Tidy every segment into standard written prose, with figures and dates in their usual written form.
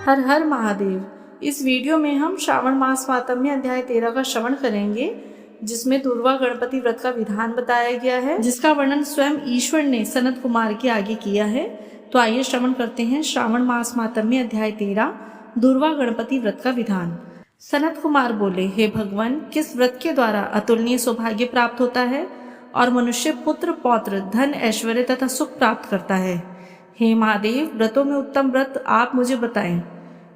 हर हर महादेव। इस वीडियो में हम श्रावण मास मातम्य अध्याय 13 का श्रवण करेंगे, जिसमें दुर्वा गणपति व्रत का विधान बताया गया है, जिसका वर्णन स्वयं ईश्वर ने सनत कुमार के आगे किया है। तो आइए श्रवण करते हैं श्रावण मास मातम्य अध्याय 13 दुर्वा गणपति व्रत का विधान। सनत कुमार बोले, हे भगवान, किस व्रत के द्वारा अतुलनीय सौभाग्य प्राप्त होता है और मनुष्य पुत्र पौत्र धन ऐश्वर्य तथा सुख प्राप्त करता है? हे महादेव, व्रतों में उत्तम व्रत आप मुझे बताएं।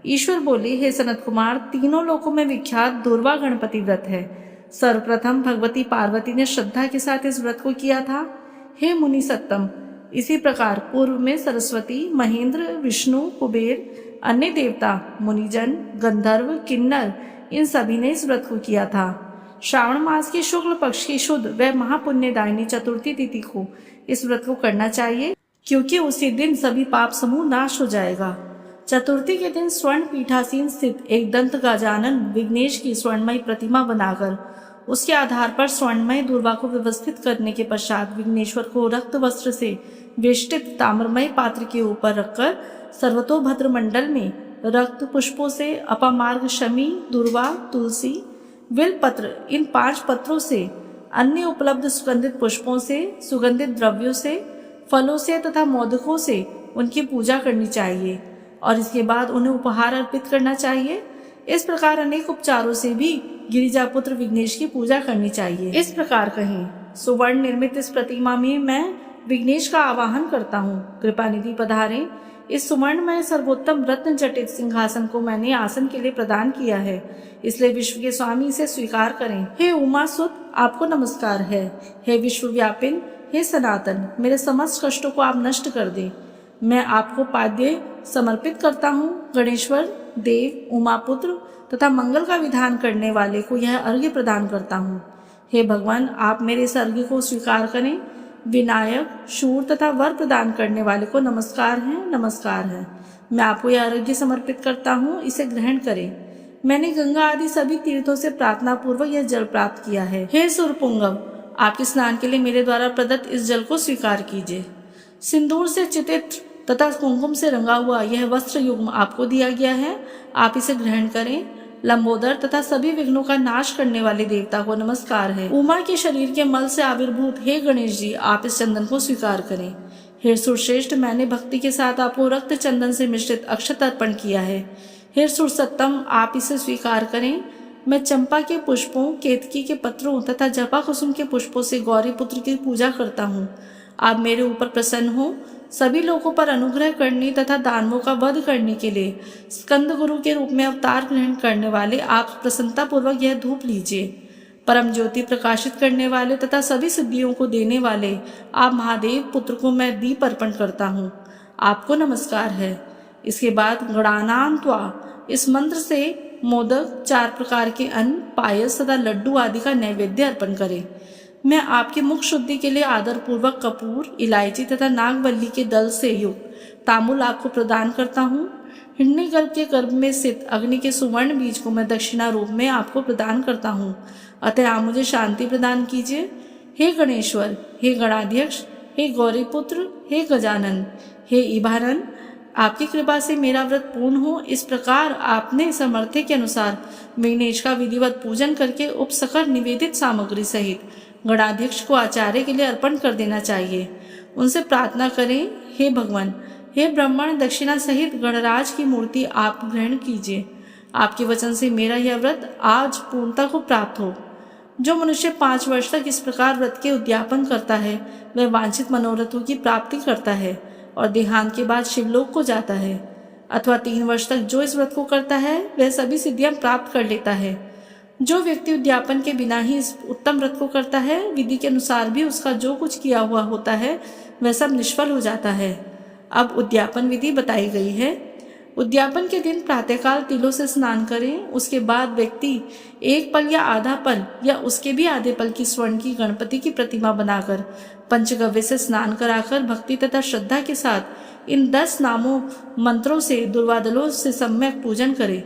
ईश्वर बोले, हे सनत कुमार, तीनों लोकों में विख्यात दुर्वा गणपति व्रत है। सर्वप्रथम भगवती पार्वती ने श्रद्धा के साथ इस व्रत को किया था। हे मुनि सत्तम, इसी प्रकार पूर्व में सरस्वती, महेंद्र, विष्णु, कुबेर, अन्य देवता, मुनिजन, गंधर्व, किन्नर, इन सभी ने इस व्रत को किया था। श्रावण मास के शुक्ल पक्ष की शुद्ध व महापुण्यदायिनी चतुर्थी तिथि को इस व्रत को करना चाहिए, क्योंकि उसी दिन सभी पाप समूह नाश हो जाएगा। चतुर्थी के दिन स्वर्ण पीठासीन स्थित एक दंत गजानन विघ्नेश की स्वर्णमयी प्रतिमा बनाकर उसके आधार पर स्वर्णमय दुर्वा को व्यवस्थित करने के पश्चात विघ्नेश्वर को रक्त वस्त्र से वेष्टित ताम्रमय पात्र के ऊपर रखकर सर्वतोभद्र मंडल में रक्त पुष्पों से अपामार्ग शमी, दुर्वा, तुलसी, बिलपत्र, इन 5 पत्रों से, अन्य उपलब्ध सुगंधित पुष्पों से, सुगंधित द्रव्यों से, फलों से तथा मोदकों से उनकी पूजा करनी चाहिए और इसके बाद उन्हें उपहार अर्पित करना चाहिए। इस प्रकार अनेक उपचारों से भी गिरिजापुत्र विघ्नेश की पूजा करनी चाहिए। इस प्रकार कहें, सुवर्ण निर्मित इस प्रतिमा में मैं विघ्नेश का आवाहन करता हूँ। कृपा निधि पधारें। इस सुवर्णमय सर्वोत्तम रत्न जटित सिंहासन को मैंने आसन के लिए प्रदान किया है, इसलिए विश्व के स्वामी इसे स्वीकार करें। हे उमा सुत, आपको नमस्कार है। हे विश्वव्यापिन, हे सनातन, मेरे समस्त कष्टों को आप नष्ट कर दें। मैं आपको पाद्य समर्पित करता हूँ। गणेश्वर, देव, उमापुत्र तथा मंगल का विधान करने वाले को यह अर्घ्य प्रदान करता हूँ। हे भगवान, आप मेरे इस अर्घ्य को स्वीकार करें। विनायक, शूर तथा वर प्रदान करने वाले को नमस्कार है, नमस्कार है। मैं आपको यह अर्घ्य समर्पित करता हूँ, इसे ग्रहण करें। मैंने गंगा आदि सभी तीर्थों से प्रार्थना पूर्वक यह जल प्राप्त किया है। हे सुरपुंगव, आपके स्नान के लिए मेरे द्वारा प्रदत्त इस जल को स्वीकार कीजिए। सिंदूर से चित्रित तथा कुंकुम से रंगा हुआ यह वस्त्र युग्म आपको दिया गया है, आप इसे ग्रहण करें। लंबोदर तथा सभी विघ्नों का नाश करने वाले देवता को नमस्कार है। उमा के शरीर के मल से आविर्भूत हे गणेश जी, आप इस चंदन को स्वीकार करें। हे सुरश्रेष्ठ, मैंने भक्ति के साथ आपको रक्त चंदन से मिश्रित अक्षत अर्पण किया है। हे सुरसत्तम, आप इसे स्वीकार करें। मैं चंपा के पुष्पों, केतकी के पत्रों तथा जपा कुसुम के पुष्पों से गौरी पुत्र की पूजा करता हूँ। आप मेरे ऊपर प्रसन्न हो। सभी लोगों पर अनुग्रह करने तथा दानवों का वध करने के लिए स्कंद गुरु के रूप में अवतार ग्रहण करने वाले आप प्रसन्नता पूर्वक यह धूप लीजिए। परम ज्योति प्रकाशित करने वाले तथा सभी सिद्धियों को देने वाले आप महादेव पुत्र को मैं दीप अर्पण करता हूँ, आपको नमस्कार है। इसके बाद गणानां त्वा, इस मंत्र से मोदक, 4 प्रकार के अन्न, पायस तथा लड्डू आदि का नैवेद्य अर्पण करें। मैं आपके मुख शुद्धि के लिए आदर पूर्वक कपूर, इलायची तथा नागवल्ली के दल से युक्त तांबूल आपको प्रदान करता हूँ। हिरण्यगर्भ के गर्भ में स्थित अग्नि के सुवर्ण बीज को मैं दक्षिणा रूप में आपको प्रदान करता हूँ, अतः आप मुझे शांति प्रदान कीजिए। हे गणेश्वर, हे गणाध्यक्ष, हे गौरीपुत्र, हे गजानन, हे इभानन, आपकी कृपा से मेरा व्रत पूर्ण हो। इस प्रकार आपने सामर्थ्य के अनुसार विघ्नेश का विधिवत पूजन करके उपसकर निवेदित सामग्री सहित गणाध्यक्ष को आचार्य के लिए अर्पण कर देना चाहिए। उनसे प्रार्थना करें, हे भगवान, हे ब्राह्मण, दक्षिणा सहित गणराज की मूर्ति आप ग्रहण कीजिए। आपके वचन से मेरा यह व्रत आज पूर्णता को प्राप्त हो। जो मनुष्य 5 वर्ष तक इस प्रकार व्रत के उद्यापन करता है, वह वांछित मनोरथों की प्राप्ति करता है और देहांत के बाद शिवलोक को जाता है। अथवा 3 वर्ष तक जो इस व्रत को करता है, वह सभी सिद्धियां प्राप्त कर लेता है। जो व्यक्ति उद्यापन के बिना ही इस उत्तम व्रत को करता है, विधि के अनुसार भी उसका जो कुछ किया हुआ होता है वह सब निष्फल हो जाता है। अब उद्यापन विधि बताई गई है। उद्यापन के दिन प्रातःकाल तिलों से स्नान करें। उसके बाद व्यक्ति 1 पल या आधा पल या उसके भी आधे पल की स्वर्ण की गणपति की प्रतिमा बनाकर पंचगव्य से स्नान कराकर भक्ति तथा श्रद्धा के साथ इन 10 नामों मंत्रों से दुर्वादलों से सम्यक पूजन करें।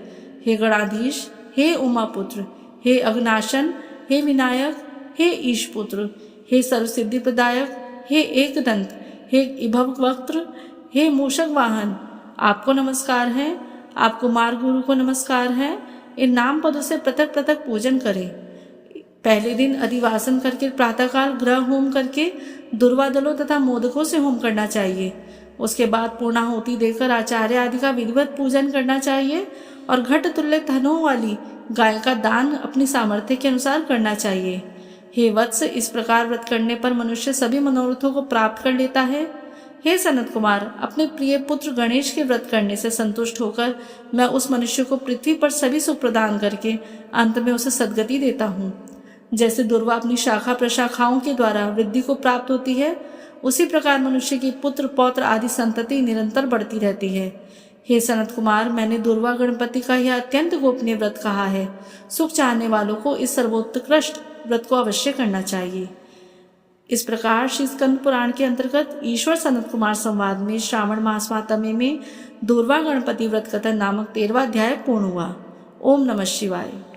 हे गणाधीश, हे उमापुत्र, हे अग्नाशन, हे विनायक, हे ईशपुत्र, हे सर्वसिद्धि प्रदायक, हे एकदंत, हे इभव वक्त्र, हे मूषक वाहन, आपको नमस्कार है। आप कुमार गुरु को नमस्कार है। इन नाम पदों से पृथक पृथक पूजन करें। पहले दिन अधिवासन करके प्रातःकाल ग्रह होम करके दुर्वा दलों तथा मोदकों से होम करना चाहिए। उसके बाद पूर्णाहुति देकर आचार्य आदि का विधिवत पूजन करना चाहिए और घट तुल्य तनों वाली गाय का दान अपनी सामर्थ्य के अनुसार करना चाहिए। हे वत्स, इस प्रकार व्रत करने पर मनुष्य सभी मनोरथों को प्राप्त कर लेता है। हे सनत कुमार, अपने प्रिय पुत्र गणेश के व्रत करने से संतुष्ट होकर मैं उस मनुष्य को पृथ्वी पर सभी सुख प्रदान करके अंत में उसे सद्गति देता हूँ। जैसे दुर्वा अपनी शाखा प्रशाखाओं के द्वारा वृद्धि को प्राप्त होती है, उसी प्रकार मनुष्य की पुत्र पौत्र आदि संतति निरंतर बढ़ती रहती है। हे सनत कुमार, मैंने दुर्वा गणपति का यह अत्यंत गोपनीय व्रत कहा है। सुख चाहने वालों को इस सर्वोत्कृष्ट व्रत को अवश्य करना चाहिए। इस प्रकार श्री स्कंद पुराण के अंतर्गत ईश्वर सनत कुमार संवाद में श्रावण मास महात्म्य में दुर्वा गणपति व्रत कथन नामक 13वां अध्याय पूर्ण हुआ। ओम नमः शिवाय।